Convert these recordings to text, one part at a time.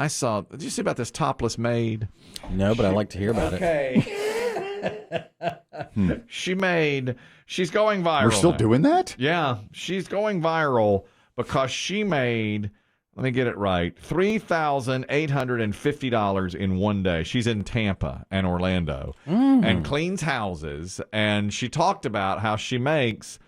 I saw. Did you see about this topless maid? No, but I'd like to hear about it. Okay. She's going viral. We're still now. doing that? Yeah, she's going viral because she made, let me get it right, $3,850 in one day. She's in Tampa and Orlando and cleans houses. And she talked about how she makes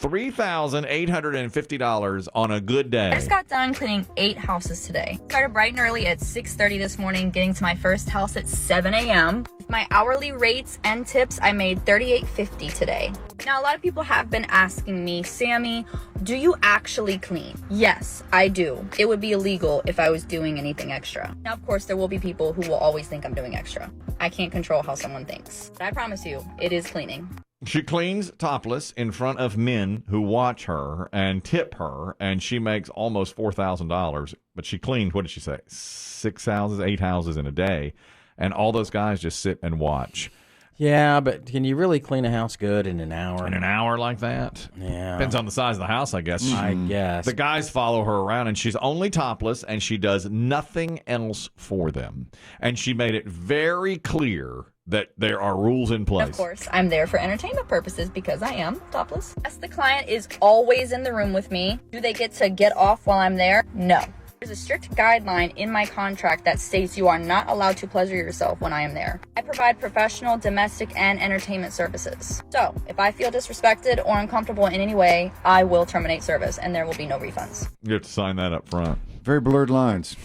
$3,850 on a good day. I just got done cleaning 8 houses today. Started bright and early at 6:30 this morning, getting to my first house at 7 a.m. My hourly rates and tips, I made $38.50 today. Now, a lot of people have been asking me, Sammy, do you actually clean? Yes, I do. It would be illegal if I was doing anything extra. Now, of course, there will be people who will always think I'm doing extra. I can't control how someone thinks. But I promise you, it is cleaning. She cleans topless in front of men who watch her and tip her, and she makes almost $4,000. But she cleaned, what did she say, 6 houses, 8 houses in a day, and all those guys just sit and watch. Yeah, but can you really clean a house good in an hour? In an hour like that? Yeah. Depends on the size of the house, I guess. I guess. The guys follow her around, and she's only topless, and she does nothing else for them. And she made it very clear that there are rules in place. Of course, I'm there for entertainment purposes because I am topless. Yes, the client is always in the room with me. Do they get to get off while I'm there? No. There's a strict guideline in my contract that states you are not allowed to pleasure yourself when I am there. I provide professional, domestic, and entertainment services. So, if I feel disrespected or uncomfortable in any way, I will terminate service and there will be no refunds. You have to sign that up front. Very blurred lines.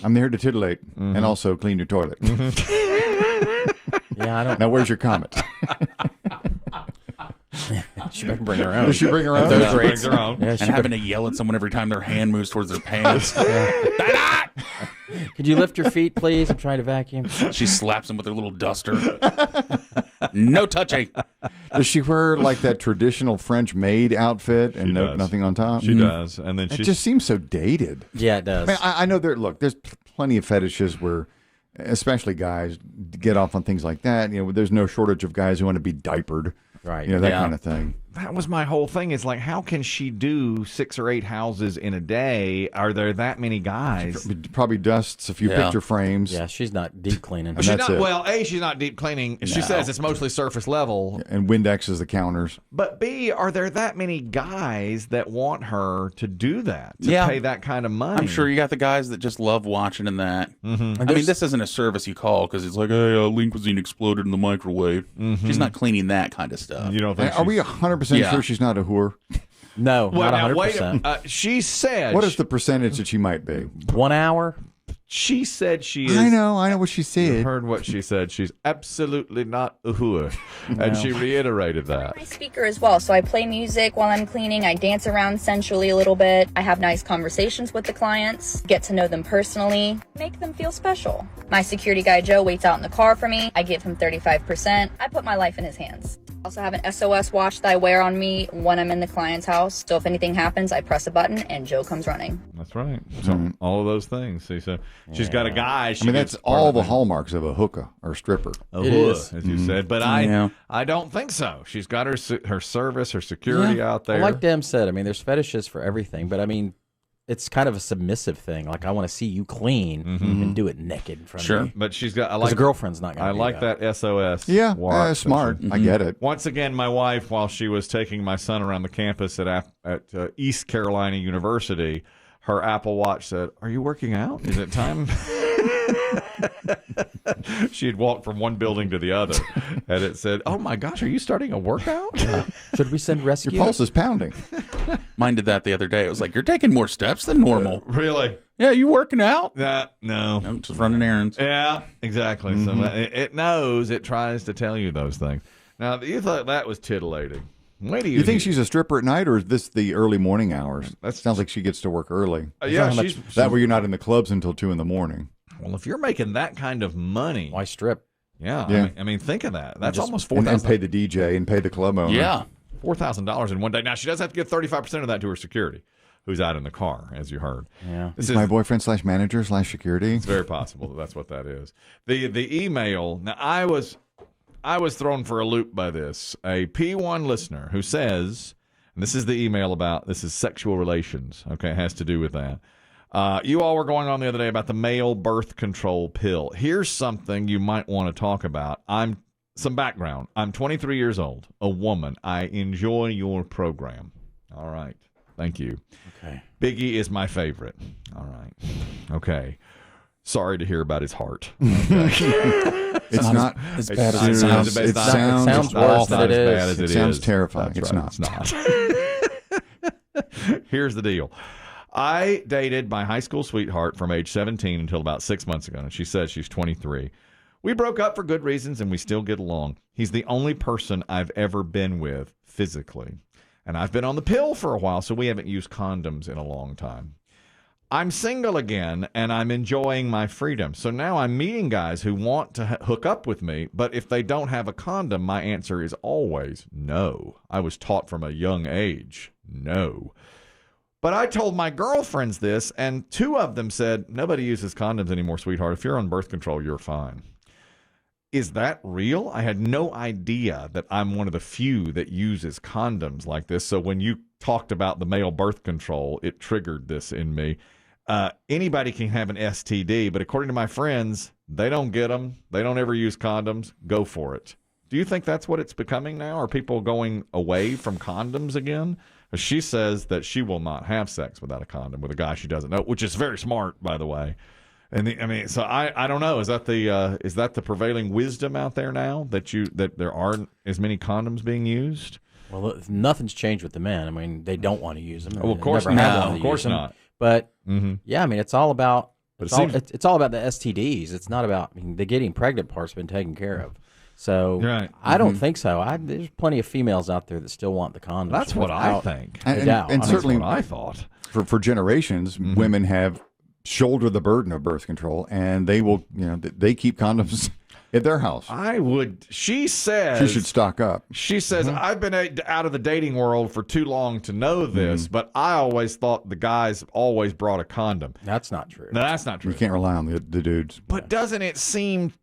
I'm there to titillate and also clean your toilet. Yeah, I don't. Now, where's your comment? She better bring her own. Does she bring her own? Those Yeah, rates. brings her own. Yeah, And she having to yell at someone every time their hand moves towards their pants. Could you lift your feet, please? I'm trying to vacuum. She slaps them with her little duster. No touching. Does she wear like that traditional French maid outfit and does. nothing on top? She does. And then It she just seems so dated. Yeah, it does. I mean, I know there's plenty of fetishes where, especially guys, get off on things like that. You know, there's no shortage of guys who want to be diapered. Right. You know, that Yeah. kind of thing. That was my whole thing. Is like, how can she do 6 or 8 houses in a day? Are there that many guys? Probably dusts a few Yeah. picture frames. Yeah, she's not deep cleaning. And She's that's not, it. well, A, she's not deep cleaning. She No. says it's mostly surface level. And Windexes the counters. But B, are there that many guys that want her to do that, to Yeah. pay that kind of money? I'm sure you got the guys that just love watching and that. Mm-hmm. I mean, this isn't a service you call because it's like, hey, lean cuisine exploded in the microwave. She's not cleaning that kind of stuff. You don't think Are we she's- 100% Yeah. sure she's not a whore? No, Well, not now, 100%. wait. She said. What is the percentage that she might be? 1 hour? She said she is. I know what she You said. heard what she said. She's absolutely not a whore, and she reiterated that. My speaker as well, so I play music while I'm cleaning. I dance around sensually a little bit. I have nice conversations with the clients, get to know them personally, make them feel special. My security guy Joe waits out in the car for me. I give him 35%. I put my life in his hands. I also have an SOS watch that I wear on me when I'm in the client's house. So if anything happens, I press a button and Joe comes running. That's right. So all of those things. See, so she's got a guy. She I mean, gets that's part all of the hallmarks of a hookah or stripper. A It whore, is. as you said. But Yeah. I don't think so. She's got her service, her security out there. Well, like Demm said, I mean, there's fetishes for everything, but I mean, it's kind of a submissive thing. Like, I want to see you clean and do it naked in front Sure. of me. But she's got. I Because like. a girlfriend's not going I to like that SOS. Yeah, watch. smart. I get it. Once again, my wife, while she was taking my son around the campus at East Carolina University, her Apple Watch said, "Are you working out? Is it time?" She had walked from one building to the other, and it said, "Oh my gosh, are you starting a workout?" Should we send rescue? Your pulse is pounding. Mine did that the other day. It was like, you're taking more steps than normal. Really? Yeah, you working out? No. I'm just running errands. Yeah, exactly. So it knows. It tries to tell you those things. Now, you thought that was titillating. Wait do You think she's a stripper at night, or is this the early morning hours? That sounds like she gets to work early. Yeah, how she's. That way you're not in the clubs until 2 a.m. Well, if you're making that kind of money, Why strip? yeah. I mean, think of that. That's almost And $4,000 pay the DJ and pay the club owner. Yeah. $4,000 in one day. Now she does have to give 35% of that to her security, who's out in the car, as you heard. Yeah. This My boyfriend / manager / security. It's very possible that's what that is. The email. Now I was thrown for a loop by this. A P1 listener who says, and this is the email about this is sexual relations. Okay, it has to do with that. You all were going on the other day about the male birth control pill. Here's something you might want to talk about. Some background. I'm 23 years old, a woman. I enjoy your program. All right. Thank you. Okay. Biggie is my favorite. All right. Okay. Sorry to hear about his heart. Okay. It's not as bad as it it sounds. sounds. It sounds worse than it is. It sounds terrifying. That's It's right. not. It's not. Here's the deal. I dated my high school sweetheart from age 17 until about 6 months ago, and she says she's 23. We broke up for good reasons, and we still get along. He's the only person I've ever been with physically. And I've been on the pill for a while, so we haven't used condoms in a long time. I'm single again, and I'm enjoying my freedom. So now I'm meeting guys who want to hook up with me, but if they don't have a condom, my answer is always no. I was taught from a young age, no. But I told my girlfriends this, and 2 of them said, nobody uses condoms anymore, sweetheart. If you're on birth control, you're fine. Is that real? I had no idea that I'm one of the few that uses condoms like this. So when you talked about the male birth control, it triggered this in me. Anybody can have an STD, but according to my friends, they don't get them. They don't ever use condoms. Go for it. Do you think that's what it's becoming now? Are people going away from condoms again? She says that she will not have sex without a condom with a guy she doesn't know, which is very smart, by the way. And so I don't know. Is that the prevailing wisdom out there now that there aren't as many condoms being used? Well, nothing's changed with the men. I mean, they don't want to use them. Well, of course Never have not. wanted to Of course use them. not. But yeah, I mean, it's all about But it's all about the STDs. It's not about. I mean, the getting pregnant part's been taken care of. So right. I don't think so. There's plenty of females out there that still want the condoms. That's what I think. And doubt. certainly, That's what I thought. for generations, women have shouldered the burden of birth control, and they will, they keep condoms at their house. She says She should stock up. She says, I've been out of the dating world for too long to know this, but I always thought the guys always brought a condom. That's not true. No, that's not true. You can't rely on the dudes. But doesn't it seem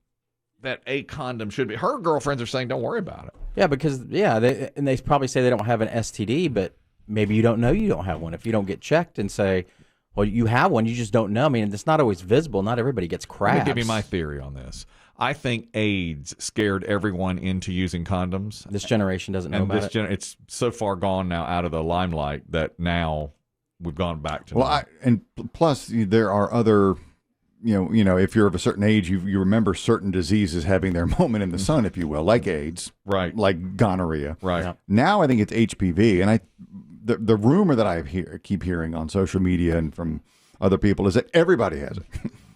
that a condom should be? Her girlfriends are saying, don't worry about it. Yeah, because they probably say they don't have an STD, but maybe you don't know you don't have one if you don't get checked and say, well, you have one, you just don't know. I mean, it's not always visible. Not everybody gets crabs. Let me give you my theory on this. I think AIDS scared everyone into using condoms. This generation doesn't know about it. It's so far gone now out of the limelight that now we've gone back to. Well, plus there are other, if you're of a certain age, you remember certain diseases having their moment in the sun, if you will, like AIDS, right, like gonorrhea, right. Yeah. Now I think it's HPV, and the rumor that I keep hearing on social media and from other people is that everybody has it.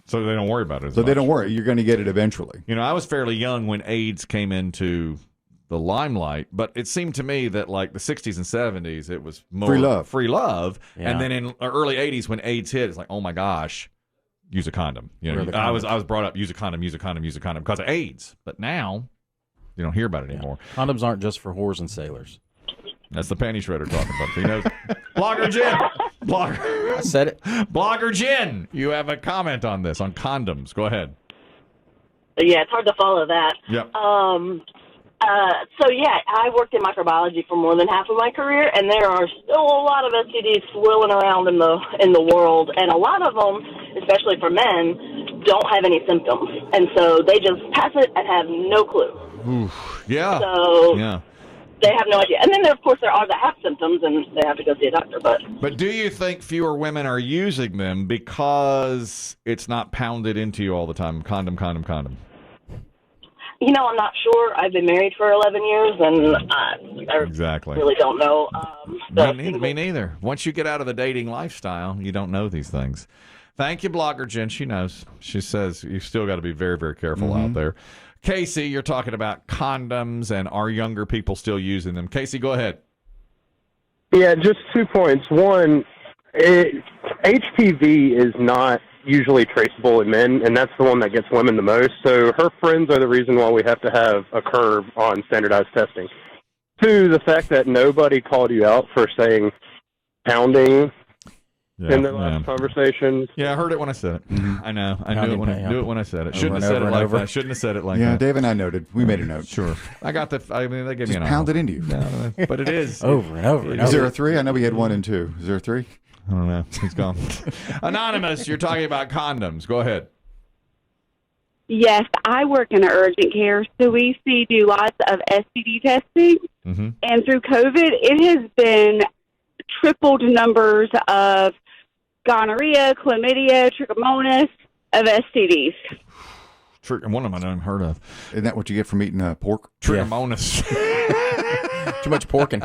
So they don't worry about it. So they don't worry. You're going to get it eventually. I was fairly young when AIDS came into the limelight, but it seemed to me that like the 60s and 70s, it was more free love. Yeah. And then in early 80s when AIDS hit, it's like, oh my gosh, use a condom. I was brought up, use a condom because of AIDS. But now you don't hear about it anymore. Condoms aren't just for whores and sailors. That's the panty shredder talking about. He knows. Blogger Jen. I said it. Blogger Jen, you have a comment on this, on condoms. Go ahead. Yeah, it's hard to follow that. Yep. I worked in microbiology for more than half of my career, and there are still a lot of STDs swirling around in the world, and a lot of them, especially for men, don't have any symptoms, and so they just pass it and have no clue. Oof. Yeah. So yeah. They have no idea. And then, of course, there are that have symptoms, and they have to go see a doctor. But do you think fewer women are using them because it's not pounded into you all the time? Condom. I'm not sure. I've been married for 11 years, and I exactly. really don't know. Me neither. Once you get out of the dating lifestyle, you don't know these things. Thank you, Blogger Jen. She knows. She says you still got to be very, very careful out there. Casey, you're talking about condoms, and are younger people still using them? Casey, go ahead. Yeah, just 2 points. One, HPV is not usually traceable in men, and that's the one that gets women the most. So her friends are the reason why we have to have a curb on standardized testing. 2, the fact that nobody called you out for saying pounding in the last conversation. Yeah, I heard it when I said it. I know. I knew it when I said it. Shouldn't have said it like that. Shouldn't have said it like that. Yeah, Dave and I noted. We made a note. Sure. I got the. I mean, they gave me an pound it into you. No, but it is over and over. Is there a 3? I know we had 1 and 2. Is there a 3? I don't know. He's gone. Anonymous, you're talking about condoms. Go ahead. Yes, I work in urgent care, so we do lots of STD testing. Mm-hmm. And through COVID, it has been tripled numbers of gonorrhea, chlamydia, trichomonas, of STDs. One of them I don't even heard of. Isn't that what you get from eating pork? Trichomonas. Too much porking.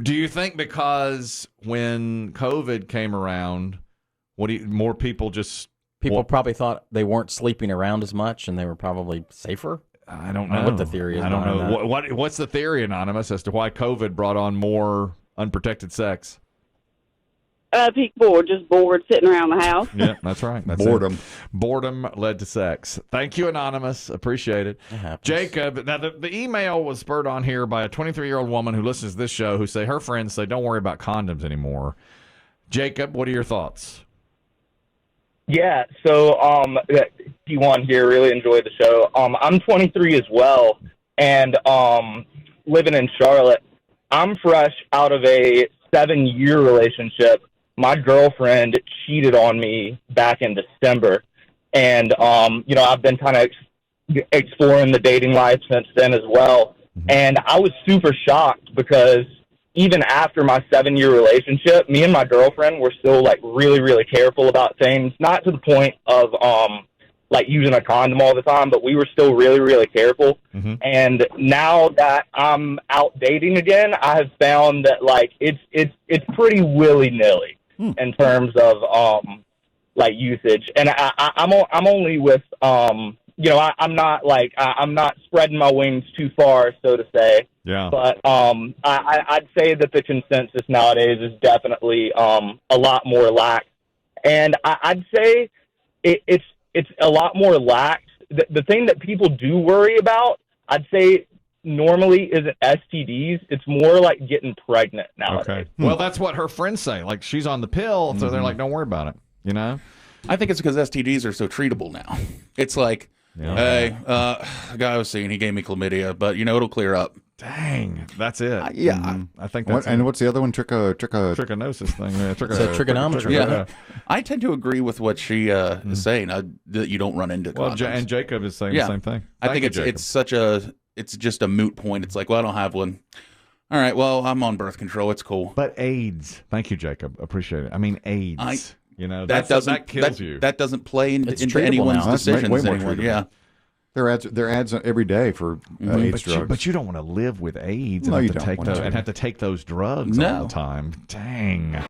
Do you think because when COVID came around, more people just... People probably thought they weren't sleeping around as much, and they were probably safer. I don't know what the theory is. I don't know. What's the theory, Anonymous, as to why COVID brought on more unprotected sex? People were just bored sitting around the house. Yeah, that's right. That's Boredom. it. Boredom led to sex. Thank you, Anonymous. Appreciate it. Jacob, now the email was spurred on here by a 23-year-old woman who listens to this show who say her friends say don't worry about condoms anymore. Jacob, what are your thoughts? Yeah, so P1 here, really enjoyed the show. I'm 23 as well, and living in Charlotte. I'm fresh out of a 7-year relationship. My girlfriend cheated on me back in December, and I've been kind of exploring the dating life since then as well. And I was super shocked because even after my 7-year relationship, me and my girlfriend were still like really, really careful about things. Not to the point of like using a condom all the time, but we were still really, really careful. Mm-hmm. And now that I'm out dating again, I have found that like it's pretty willy-nilly in terms of like usage. And I'm only with I'm not spreading my wings too far, so to say. Yeah. But I'd say that the consensus nowadays is definitely a lot more lax, and I'd say it's a lot more lax. The thing that people do worry about, I'd say, normally isn't STDs. It's more like getting pregnant nowadays. Okay. Well, that's what her friends say. Like she's on the pill, so they're like, don't worry about it. You know. I think it's because STDs are so treatable now. It's like, hey, a guy I was seeing, he gave me chlamydia, but it'll clear up. Dang, that's it. I think that's and what's the other one? Trichinosis thing. Yeah, trigonometry. Yeah. I tend to agree with what she is saying, that you don't run into condoms. And Jacob is saying the same thing. I think it's just a moot point. It's like, well, I don't have one. All right, well, I'm on birth control. It's cool. But AIDS. Thank you, Jacob. Appreciate it. I mean, AIDS. That kills you. That doesn't play into anyone's decisions anymore. Yeah. There are ads every day for AIDS drugs. But you don't want to live with AIDS No, and you have to take those drugs all the time. Dang.